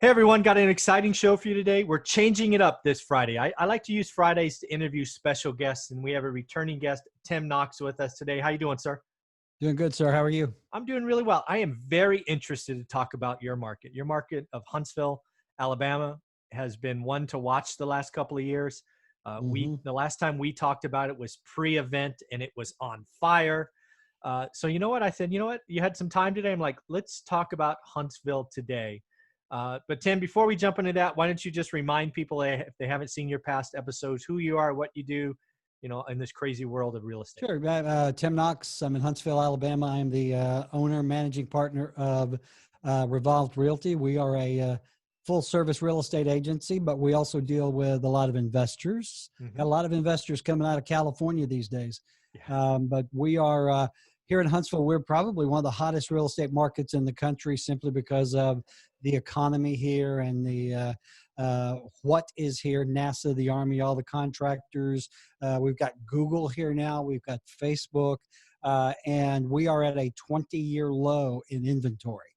Hey everyone, got an exciting show for you today. We're changing it up this Friday. I like to use Fridays to interview special guests, and we have a returning guest, Tim Knox, with us today. How you doing, sir? Doing good, sir. How are you? I'm doing really well. I am very interested to talk about your market. Your market of Huntsville, Alabama, has been one to watch the last couple of years. The last time we talked about it was pre-event, and it was on fire. So you know what? I said, you know what? You had some time today. I'm like, let's talk about Huntsville today. But Tim, before we jump into that, why don't you just remind people, if they haven't seen your past episodes, who you are, what you do, in this crazy world of real estate. Sure. Tim Knox. I'm in Huntsville, Alabama. I'm the owner, managing partner of Revolved Realty. We are a full service real estate agency, but we also deal with a lot of investors. Got a lot of investors coming out of California these days. Yeah. But we are here in Huntsville. We're probably one of the hottest real estate markets in the country simply because of the economy here and the what is here, NASA, the Army, all the contractors. We've got Google here now. We've got Facebook. And we are at a 20-year low in inventory.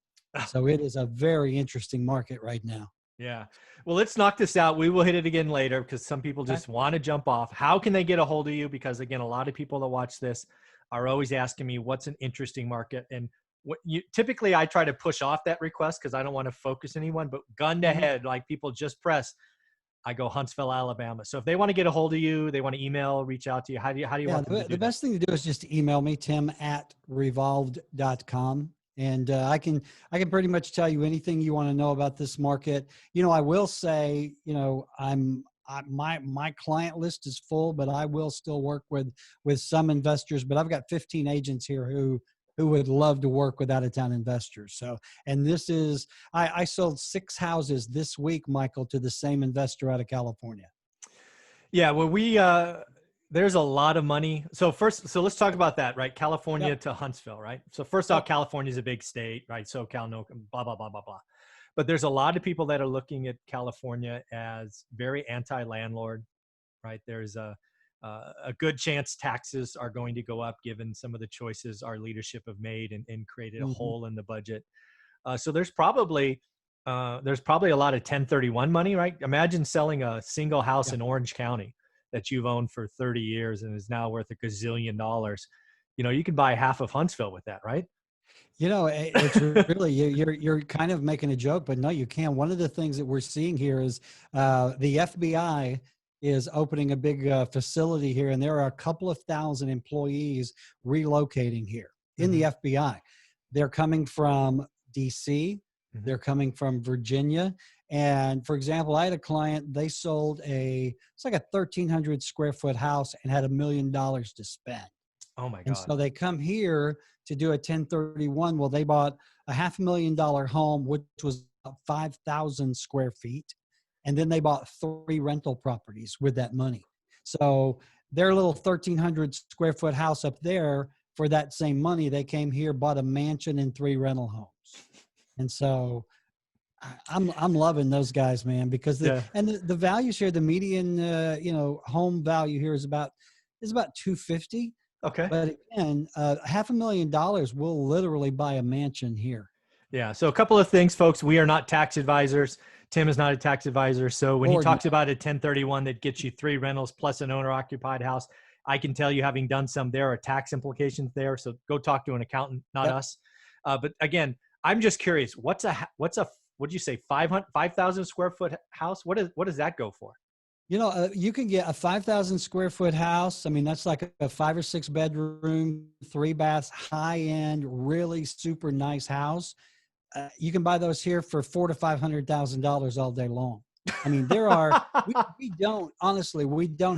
So it is a very interesting market right now. Yeah. Well, let's knock this out. We will hit it again later because some people just want to jump off. How can they get a hold of you? Because again, a lot of people that watch this are always asking me what's an interesting market. And typically I try to push off that request because I don't want to focus anyone, but gun to head, like people just press, I go Huntsville, Alabama. So if they want to get a hold of you, they want to email, reach out to you. How do you want them to do the best thing to do is just email me, tim@revolved.com. And I can pretty much tell you anything you want to know about this market. I will say, my client list is full, but I will still work with some investors. But I've got 15 agents here who would love to work with out-of-town investors. So, and this is, I sold 6 houses this week, Michael, to the same investor out of California. Yeah, well, there's a lot of money. So let's talk about that, right? California to Huntsville, right? So first off, California is a big state, right? SoCal, no, blah, blah, blah, blah, blah. But there's a lot of people that are looking at California as very anti-landlord, right? There's a good chance taxes are going to go up given some of the choices our leadership have made and created a hole in the budget. So there's probably a lot of 1031 money, right? Imagine selling a single house in Orange County that you've owned for 30 years and is now worth $1 gazillion. You can buy half of Huntsville with that, right? It's really, you're kind of making a joke, but no, you can. One of the things that we're seeing here is the FBI is opening a big facility here, and there are a couple of thousand employees relocating here in the FBI. They're coming from DC, they're coming from Virginia. And for example, I had a client, they sold it's like a 1,300 square foot house and had $1 million to spend. Oh my God. And so they come here to do a 1031. Well, they bought a $500,000 home, which was 5,000 square feet. And then they bought 3 rental properties with that money. So their little 1,300 square foot house up there, for that same money, they came here, bought a mansion and 3 rental homes. And so I'm loving those guys, man, because the values here, the median, home value here is about $250,000. Okay. But again, $500,000 will literally buy a mansion here. Yeah. So a couple of things, folks. We are not tax advisors. Tim is not a tax advisor. So when he talks about a 1031 that gets you 3 rentals plus an owner occupied house, I can tell you, having done some, there are tax implications there. So go talk to an accountant, not us. But again, I'm just curious, what'd you say? 5,000 square foot house? What does that go for? You can get a 5,000 square foot house. I mean, that's like a 5 or 6 bedroom, 3 baths, high end, really super nice house. You can buy those here for $400,000 to $500,000 all day long. I mean, there are, we don't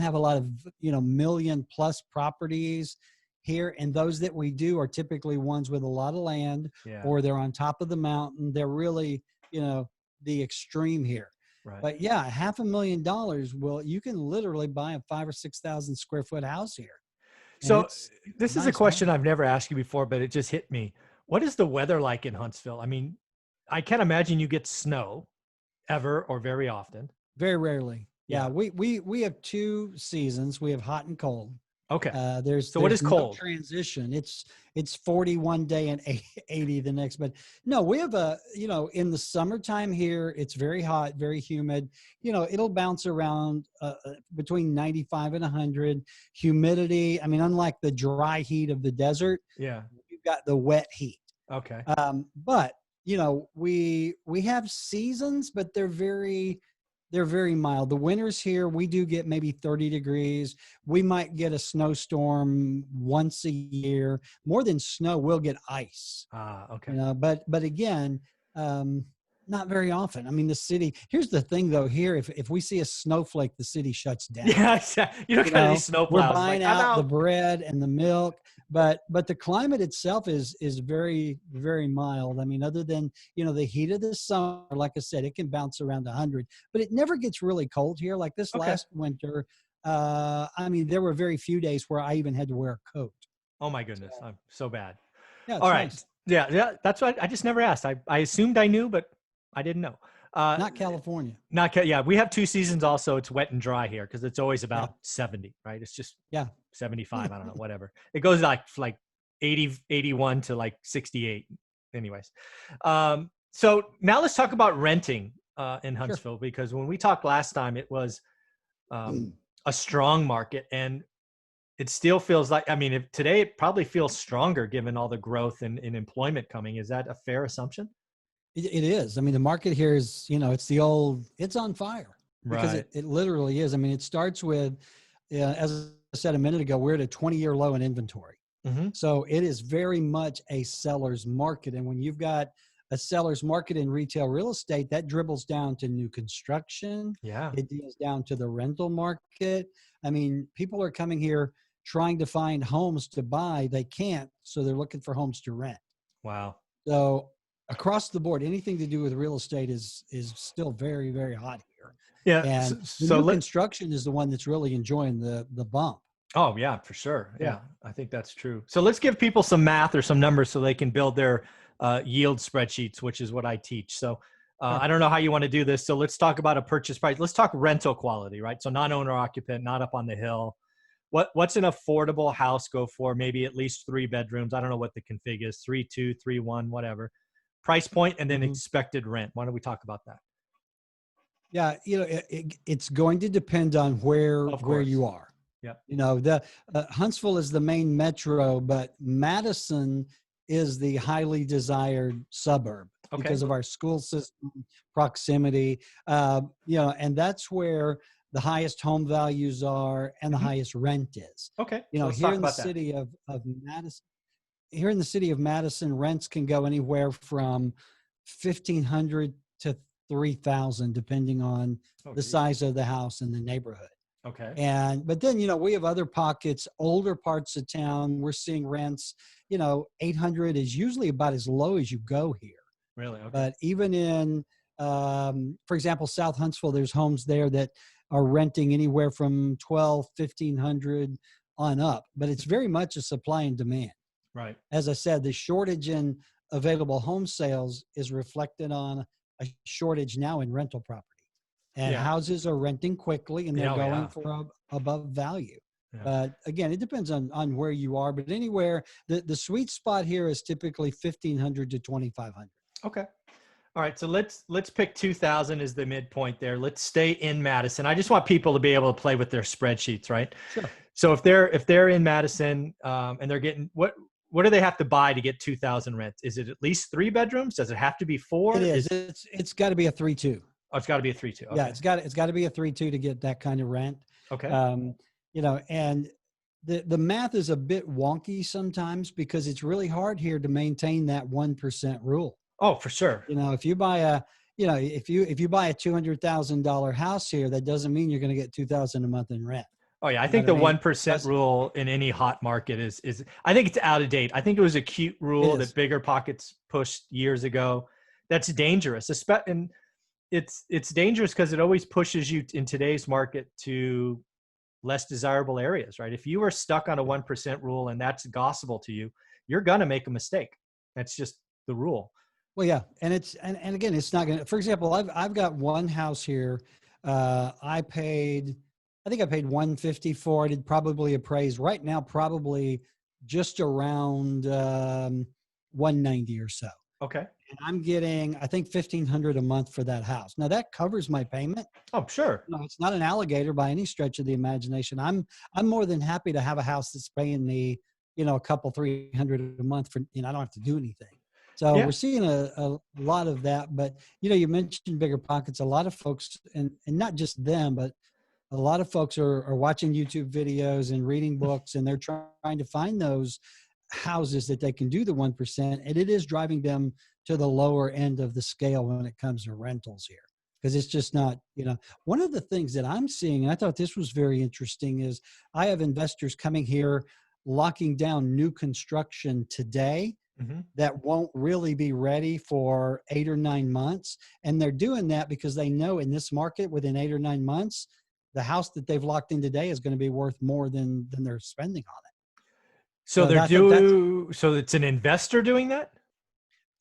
have a lot of, million plus properties here. And those that we do are typically ones with a lot of land, or they're on top of the mountain. They're really, the extreme here. Right. But yeah, $500,000 you can literally buy a 5,000 or 6,000 square foot house here. And so this is a question I've never asked you before, but it just hit me. What is the weather like in Huntsville? I mean, I can't imagine you get snow ever or very often. Very rarely. Yeah. We have 2 seasons. We have hot and cold. Okay. So what is There's no cold? transition. It's 41 day and 80 the next. But no, we have in the summertime here, it's very hot, very humid. It'll bounce around between 95 and 100. Humidity, I mean, unlike the dry heat of the desert, Yeah. you've got the wet heat. Okay. But we have seasons, but they're very mild. The winters here, we do get maybe 30 degrees. We might get a snowstorm once a year. More than snow, we'll get ice. Ah, okay. But again, not very often. I mean, the city. Here's the thing, though. Here, if we see a snowflake, the city shuts down. Yeah, you don't got any snow We're plows. buying Like, I'm out the out. bread and the milk, but the climate itself is very, very mild. I mean, other than the heat of the summer, like I said, it can bounce around 100, but it never gets really cold here. Like this Okay. last winter, I mean, there were very few days where I even had to wear a coat. Oh my goodness, I'm so bad. Yeah, All it's right. nice. Yeah, yeah. That's what I just never asked. I assumed I knew, but I didn't know. Not California. Yeah, we have two seasons also. It's wet and dry here because it's always Yeah, about 70, right? It's just yeah. 75, I don't know, whatever. It goes like 80, 81 to like 68. Anyways. So now let's talk about renting in Sure. Huntsville, because when we talked last time, it was a strong market, and it still feels like, I mean, if today it probably feels stronger given all the growth in employment coming. Is that a fair assumption? It is. I mean, the market here is, it's on fire because Right. it literally is. I mean, it starts with, as I said a minute ago, we're at a 20-year low in inventory. Mm-hmm. So it is very much a seller's market. And when you've got a seller's market in retail real estate, that dribbles down to new construction. Yeah. It deals down to the rental market. I mean, people are coming here trying to find homes to buy. They can't. So they're looking for homes to rent. Wow. So across the board, anything to do with real estate is still very, very hot here. Yeah. And the So new let, construction is the one that's really enjoying the bump. oh yeah, for sure. Yeah. Yeah, I think that's true. So let's give people some math or some numbers so they can build their yield spreadsheets, which is what I teach. So Sure. I don't know how you want to do this. So let's talk about a purchase price. Let's talk rental quality, right? So non-owner occupant, not up on the hill. What's an affordable house go for? Maybe at least 3 bedrooms. I don't know what the config is, 3.2, 3.1, whatever. Price point, and then Mhm. expected rent. Why don't we talk about that? Yeah, it's going to depend on where Of course. you are. Yep. The Huntsville is the main metro, but Madison is the highly desired suburb Okay. because of our school system proximity. And that's where the highest home values are and the Mhm. highest rent is. Okay. So let's Here talk in the about that. city of Madison, here in the city of Madison, rents can go anywhere from 1,500 to 3,000, depending on Oh, the geez. size of the house and the neighborhood. Okay. But then, we have other pockets, older parts of town. We're seeing rents, 800 is usually about as low as you go here. Really? Okay. But even in, for example, South Huntsville, there's homes there that are renting anywhere from 1,200, 1,500 on up. But it's very much a supply and demand. Right. As I said, the shortage in available home sales is reflected on a shortage now in rental property. And Yeah. houses are renting quickly and they're Oh, going yeah. for above value. Yeah. But again, it depends on where you are. But anywhere, the sweet spot here is typically 1,500 to 2,500. Okay. All right. So let's pick 2,000 as the midpoint there. Let's stay in Madison. I just want people to be able to play with their spreadsheets, right? Sure. So if they're in Madison and they're getting what do they have to buy to get 2,000 rent? Is it at least 3 bedrooms? Does it have to be 4? It is. It's got to be a 3-2. Oh, it's got to be a 3.2. Okay. Yeah, it's got to be a 3-2 to get that kind of rent. Okay. And the math is a bit wonky sometimes because it's really hard here to maintain that 1% rule. Oh, for sure. If you buy if you buy a $200,000 house here, that doesn't mean you're going to get $2,000 a month in rent. Oh yeah, I think the 1% rule in any hot market is I think it's out of date. I think it was a cute rule that bigger pockets pushed years ago. That's dangerous. And it's dangerous because it always pushes you in today's market to less desirable areas, right? If you are stuck on a 1% rule and that's gospel to you, you're going to make a mistake. That's just the rule. Well, yeah. And and again, it's not going to, for example, I've got one house here. I paid I think I paid 150 for it. It probably appraised right now, probably just around 190 or so. Okay. And I'm getting, I think, 1,500 a month for that house. Now that covers my payment. Oh, sure. No, it's not an alligator by any stretch of the imagination. I'm more than happy to have a house that's paying me, a couple 300 a month for, I don't have to do anything. So Yeah. we're seeing a lot of that. But you mentioned bigger pockets. A lot of folks, and not just them, but a lot of folks are watching YouTube videos and reading books, and they're trying to find those houses that they can do the 1%. And it is driving them to the lower end of the scale when it comes to rentals here. Because it's just not, one of the things that I'm seeing, and I thought this was very interesting, is I have investors coming here locking down new construction today that won't really be ready for 8 or 9 months. And they're doing that because they know in this market within 8 or 9 months, the house that they've locked in today is going to be worth more than they're spending on it. So so it's an investor doing that?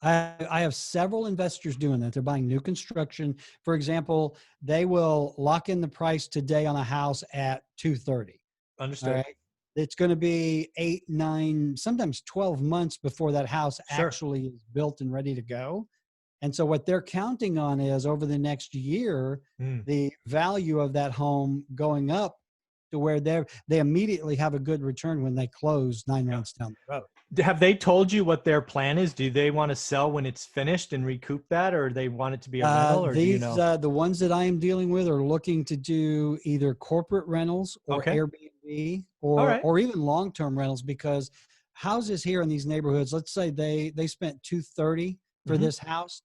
I have several investors doing that. They're buying new construction. For example, they will lock in the price today on a house at 230. Understood. All right. It's going to be 8, 9, sometimes 12 months before that house actually is built and ready to go. And so what they're counting on is over the next year, the value of that home going up to where they immediately have a good return when they close 9 months down the road. Have they told you what their plan is? Do they want to sell when it's finished and recoup that, or they want it to be a rental? Or the ones that I am dealing with are looking to do either corporate rentals or Airbnb or even long-term rentals, because houses here in these neighborhoods, let's say they spent $230 for this house.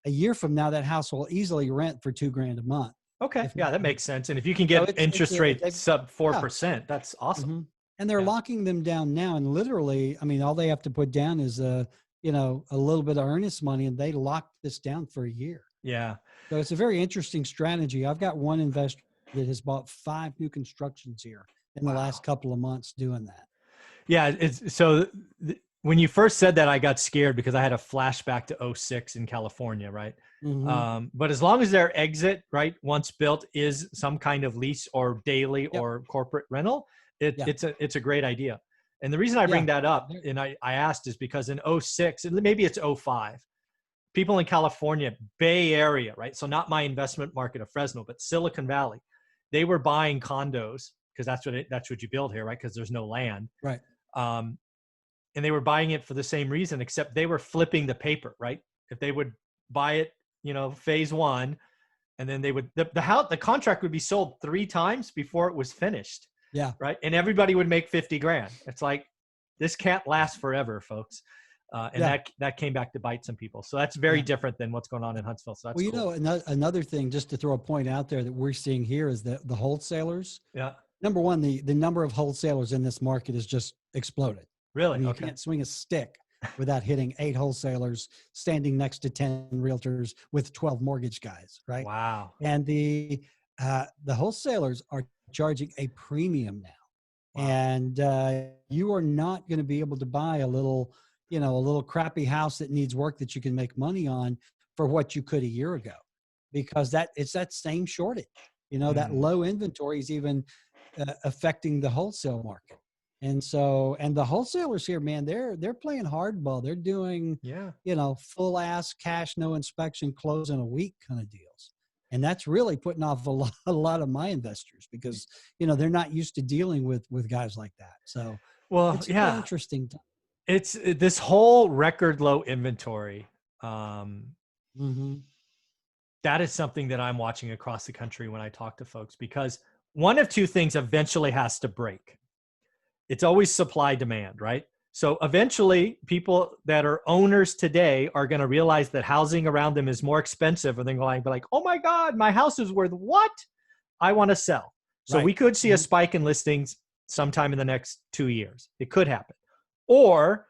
A year from now, that house will easily rent for $2,000 a month. Okay. Yeah, that makes sense. And if you can get interest rates sub 4%, that's awesome. And they're locking them down now. And literally, I mean, all they have to put down is a little bit of earnest money, and they lock this down for a year. Yeah. So it's a very interesting strategy. I've got one investor that has bought 5 new constructions here in the last couple of months doing that. Yeah. When you first said that, I got scared because I had a flashback to 2006 in California, right? But as long as their exit, right, once built is some kind of lease or daily or corporate rental, it's a great idea. And the reason I bring that up, and I asked, is because in 2006, and maybe it's 2005, people in California, Bay Area, right? So not my investment market of Fresno, but Silicon Valley, they were buying condos because that's what you build here, right? Because there's no land. Right. And they were buying it for the same reason, except they were flipping the paper, right? If they would buy it, phase 1, and then they would, the contract would be sold 3 times before it was finished. Yeah. Right. And everybody would make $50,000. It's like, this can't last forever, folks. That came back to bite some people. So that's very different than what's going on in Huntsville. So that's cool. Another thing, just to throw a point out there that we're seeing here is that the wholesalers. Yeah. Number one, the number of wholesalers in this market has just exploded. Really? I mean, you can't swing a stick without hitting 8 wholesalers standing next to 10 realtors with 12 mortgage guys, right? Wow. And the wholesalers are charging a premium now. Wow. And you are not going to be able to buy a little crappy house that needs work that you can make money on for what you could a year ago, because it's that same shortage. That low inventory is even affecting the wholesale market. And the wholesalers here, man, they're playing hardball. They're doing, full ass cash, no inspection, close in a week kind of deals. And that's really putting off a lot of my investors because, they're not used to dealing with guys like that. So, it's very interesting. It's this whole record low inventory. That is something that I'm watching across the country when I talk to folks, because one of 2 things eventually has to break. It's always supply demand, right? So eventually people that are owners today are going to realize that housing around them is more expensive, and they're going to be like, oh my God, my house is worth what? I want to sell. So we could see a spike in listings sometime in the next 2 years. It could happen. Or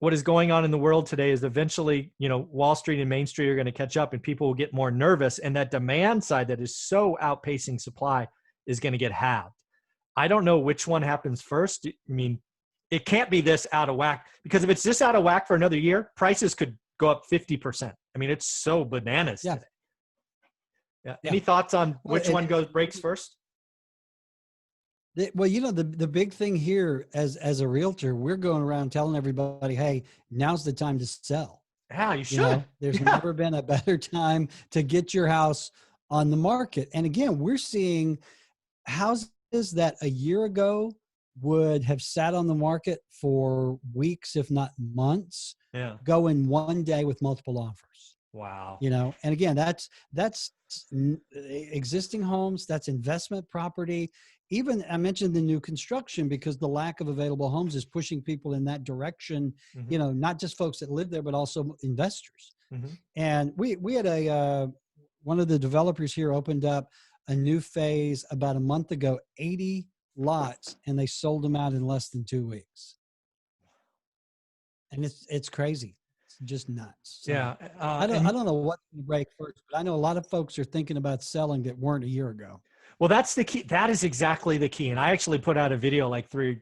what is going on in the world today is eventually, Wall Street and Main Street are going to catch up and people will get more nervous. And that demand side that is so outpacing supply is going to get halved. I don't know which one happens first. I mean, it can't be this out of whack, because if it's this out of whack for another year, prices could go up 50%. I mean, it's so bananas today. Yeah. Any thoughts on which one breaks first? Well, the big thing here as a realtor, we're going around telling everybody, hey, now's the time to sell. Yeah, you should. There's Yeah. never been a better time to get your house on the market. And again, we're seeing houses that a year ago would have sat on the market for weeks, if not months, Yeah. go in one day with multiple offers. Wow. And again, that's existing homes, that's investment property. Even I mentioned the new construction because the lack of available homes is pushing people in that direction, Mm-hmm. not just folks that live there, but also investors. Mm-hmm. And we had one of the developers here opened up a new phase about a month ago, 80 lots, and they sold them out in less than 2 weeks. And it's crazy. It's just nuts. So Yeah. I don't know what to break first, but I know a lot of folks are thinking about selling that weren't a year ago. Well, that's the key. That is exactly the key. And I actually put out a video like 2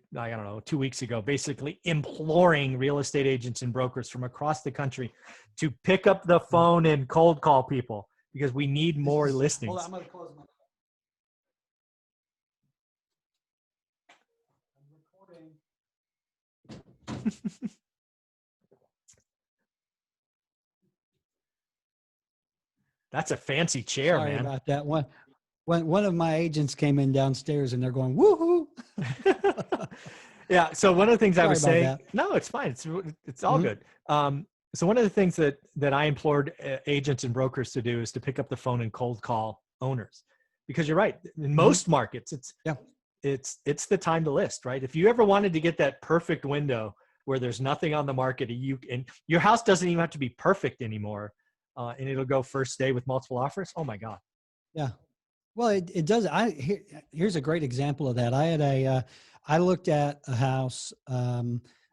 weeks ago, basically imploring real estate agents and brokers from across the country to pick up the phone and cold call people because we need more listings. Hold on, I'm going to close my. I'm recording. That's a fancy chair, Sorry man. about that. One of my agents came in downstairs and they're going, woohoo. Yeah. So one of the things I was saying, that. no, it's fine. It's all good. So one of the things that I implored agents and brokers to do is to pick up the phone and cold call owners, because you're right. In most markets, it's the time to list, right? If you ever wanted to get that perfect window where there's nothing on the market, and your house doesn't even have to be perfect anymore, and it'll go first day with multiple offers. Oh my God. Yeah. Well, it does. Here's a great example of that. I looked at a house.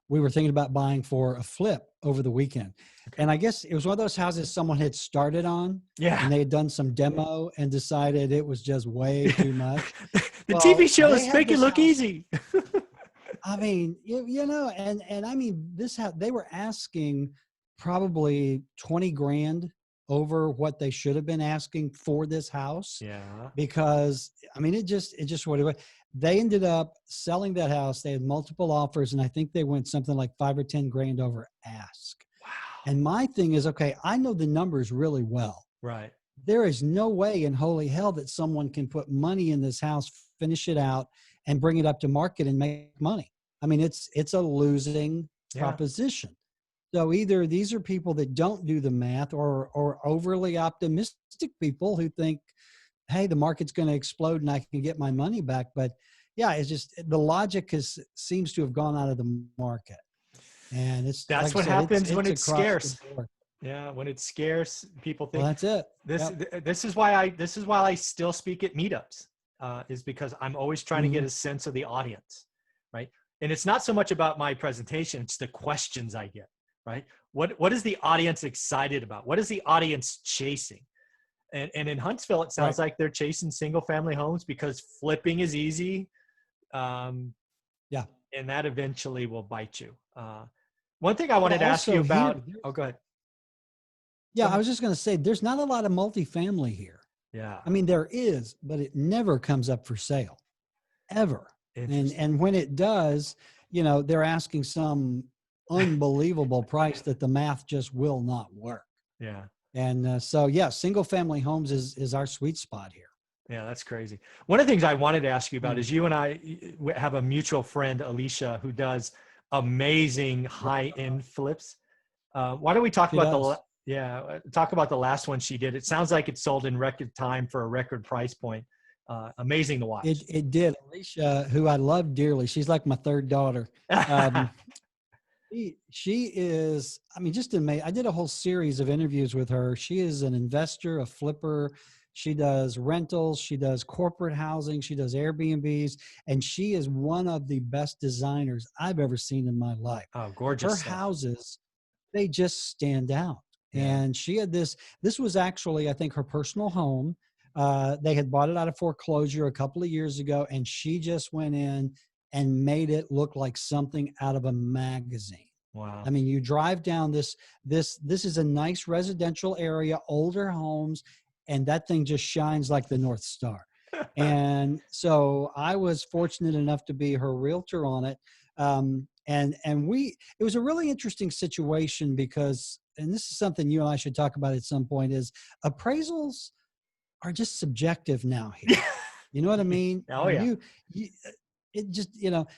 We were thinking about buying for a flip over the weekend. Okay. And I guess it was one of those houses someone had started on. Yeah. And they had done some demo and decided it was just way too much. The TV shows make it look easy. I mean, and I mean, they were asking probably 20 grand over what they should have been asking for this house. Yeah. Because I mean, it just what it was. They ended up selling that house. They had multiple offers, and I think they went something like 5 or 10 grand over ask. Wow. And my thing is, okay, I know the numbers really well. Right. There is no way in holy hell that someone can put money in this house, finish it out, and bring it up to market and make money. I mean, it's a losing proposition. So either these are people that don't do the math or overly optimistic people who think, hey, the market's going to explode and I can get my money back. But yeah, it's just the logic seems to have gone out of the market. And that's like what happens when it's scarce. Yeah, when it's scarce, people think, well, that's it. This is why I still speak at meetups, is because I'm always trying to get a sense of the audience, right? And it's not so much about my presentation, it's the questions I get, right? What is the audience excited about? What is the audience chasing? And in Huntsville, it sounds like they're chasing single family homes because flipping is easy. And that eventually will bite you. One thing I wanted to ask you about, go ahead. Yeah, I was just going to say, there's not a lot of multifamily here. Yeah. I mean, there is, but it never comes up for sale, ever. And when it does, they're asking some unbelievable price that the math just will not work. Yeah. And so, single family homes is our sweet spot here. Yeah, that's crazy. One of the things I wanted to ask you about is you and I have a mutual friend, Alicia, who does amazing high-end flips. Why don't we talk about the last one she did? It sounds like it sold in record time for a record price point. Amazing to watch. It did. Alicia, who I love dearly, she's like my third daughter. She is, I mean, just amazing. I did a whole series of interviews with her. She is an investor, a flipper. She does rentals. She does corporate housing. She does Airbnbs. And she is one of the best designers I've ever seen in my life. Oh, gorgeous. Her houses, they just stand out. Yeah. And she had this was actually, I think, her personal home. They had bought it out of foreclosure a couple of years ago. And she just went in and made it look like something out of a magazine. Wow. I mean, you drive down this is a nice residential area, older homes, and that thing just shines like the North Star. And so I was fortunate enough to be her realtor on it. It was a really interesting situation because, and this is something you and I should talk about at some point, is appraisals are just subjective now here. You know what I mean? Oh yeah. You it just,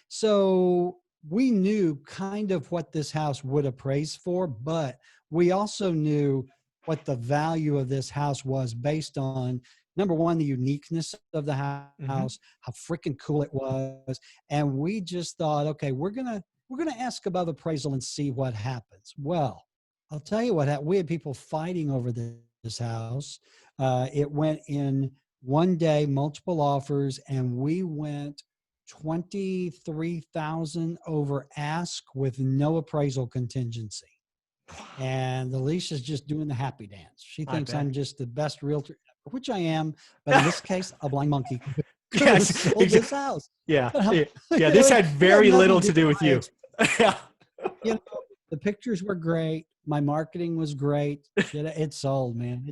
so we knew kind of what this house would appraise for, but we also knew what the value of this house was based on, number one, the uniqueness of the house, Mm-hmm. how freaking cool it was. And we just thought, okay, we're going to ask above appraisal and see what happens. Well, I'll tell you what happened. We had people fighting over this house. It went in one day, multiple offers, and we went 23,000 over ask with no appraisal contingency. And Alicia's just doing the happy dance. She I thinks bet. I'm just the best realtor, which I am. But in this case, a blind monkey could have Yes, sold this house. yeah, But yeah. This had it very nothing little to do with my you. Yeah. you know, the pictures were great. My marketing was great. It sold, man.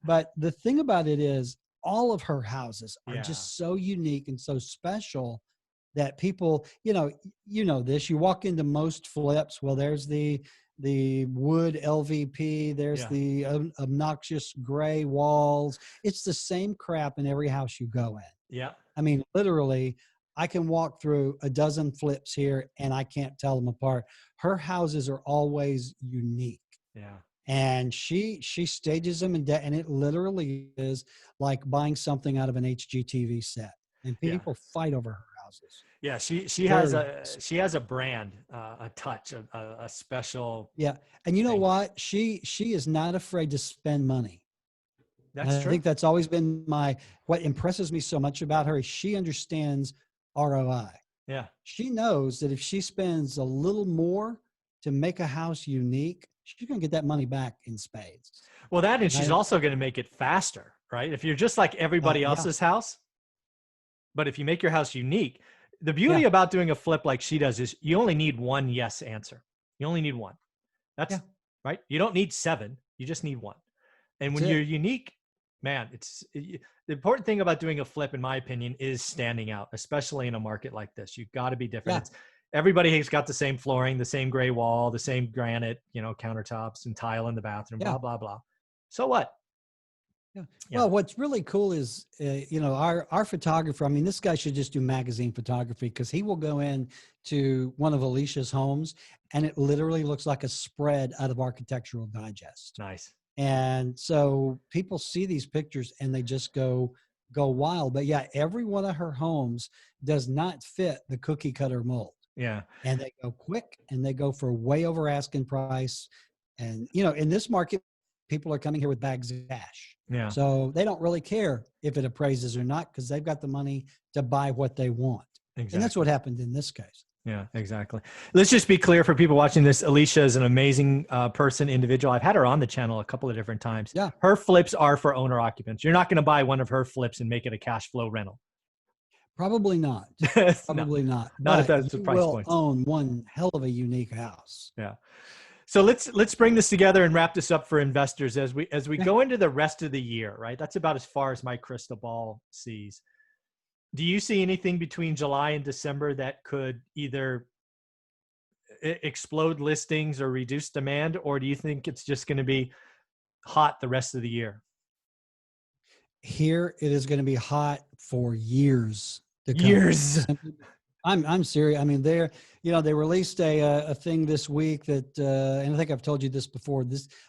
But the thing about it is all of her houses are Yeah. just so unique and so special that people, this, you walk into most flips. Well, there's the wood LVP. There's Yeah. the obnoxious gray walls. It's the same crap in every house you go in. Yeah. I mean, literally, I can walk through a dozen flips here and I can't tell them apart. Her houses are always unique. Yeah. And she stages them and it literally is like buying something out of an HGTV set. And Yeah. people fight over her houses. Yeah. She has a brand, a touch, a special. Yeah. And you know thing. what? She is not afraid to spend money. That's I true. think that's always been what impresses me so much about her is she understands ROI. Yeah. She knows that if she spends a little more to make a house unique, she's going to get that money back in spades. Well, that, and she's Right? also going to make it faster, right? If you're just like everybody Yeah. else's house, but if you make your house unique, the beauty about doing a flip like she does is you only need one yes answer. You only need one. That's right. You don't need 7. You just need 1. And when you're unique, man, the important thing about doing a flip, in my opinion, is standing out, especially in a market like this. You've got to be different. Everybody has got the same flooring, the same gray wall, the same granite, countertops and tile in the bathroom, blah, blah, blah. So what? Yeah. Well, what's really cool is, our photographer, I mean, this guy should just do magazine photography because he will go in to one of Alicia's homes and it literally looks like a spread out of Architectural Digest. Nice. And so people see these pictures and they just go wild. But yeah, every one of her homes does not fit the cookie cutter mold. Yeah. And they go quick and they go for way over asking price. And, in this market, people are coming here with bags of cash. Yeah. So they don't really care if it appraises or not because they've got the money to buy what they want. Exactly. And that's what happened in this case. Yeah, exactly. Let's just be clear for people watching this. Alicia is an amazing person, individual. I've had her on the channel a couple of different times. Yeah. Her flips are for owner occupants. You're not going to buy one of her flips and make it a cash flow rental. Probably not. Probably not. Not if that's the price point. You will own one hell of a unique house. Yeah. So let's bring this together and wrap this up for investors as we go into the rest of the year, right? That's about as far as my crystal ball sees. Do you see anything between July and December that could either explode listings or reduce demand, or do you think it's just going to be hot the rest of the year? Here it is going to be hot for years to come. Years. I'm serious. I mean, they released a thing this week that, and I think I've told you this before.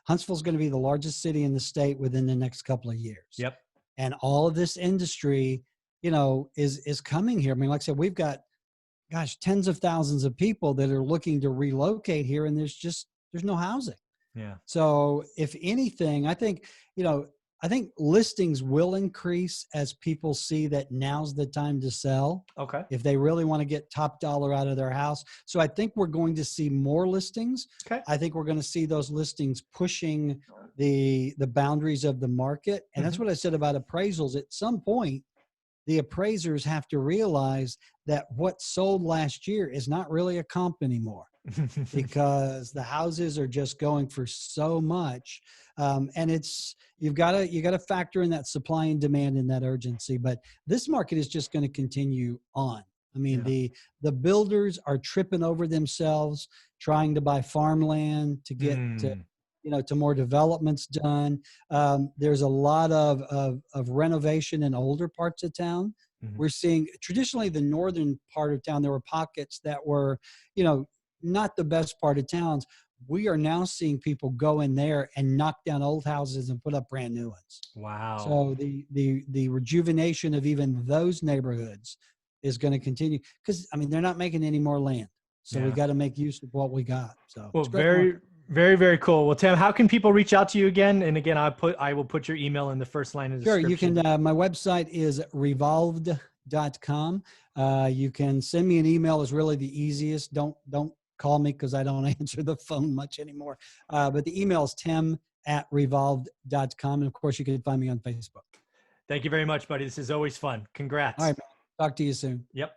Huntsville is going to be the largest city in the state within the next couple of years. Yep. And all of this industry, is coming here. I mean, like I said, we've got, tens of thousands of people that are looking to relocate here, and there's no housing. Yeah. So if anything, I think listings will increase as people see that now's the time to sell. Okay. If they really want to get top dollar out of their house. So I think we're going to see more listings. Okay. I think we're going to see those listings pushing the boundaries of the market. And that's what I said about appraisals. At some point, the appraisers have to realize that what sold last year is not really a comp anymore. because the houses are just going for so much. And you got to factor in that supply and demand and that urgency. But this market is just going to continue on. I mean, Yeah. the builders are tripping over themselves trying to buy farmland to get to, Mm. to more developments done. There's a lot of renovation in older parts of town. Mhm. We're seeing traditionally the northern part of town, there were pockets that were, not the best part of towns. We are now seeing people go in there and knock down old houses and put up brand new ones. Wow. So the rejuvenation of even those neighborhoods is going to continue because I mean they're not making any more land. So we Yeah. got to make use of what we got. So Well, it's a great very, market. very, very cool. Well, Tim, how can people reach out to you again? And again, I will put your email in the first line of the Sure, you can. description. My website is revolved.com. You can send me an email is really the easiest. Don't call me because I don't answer the phone much anymore. But the email is tim@revolved.com. And of course, you can find me on Facebook. Thank you very much, buddy. This is always fun. All Congrats. right, man. Talk to you soon. Yep.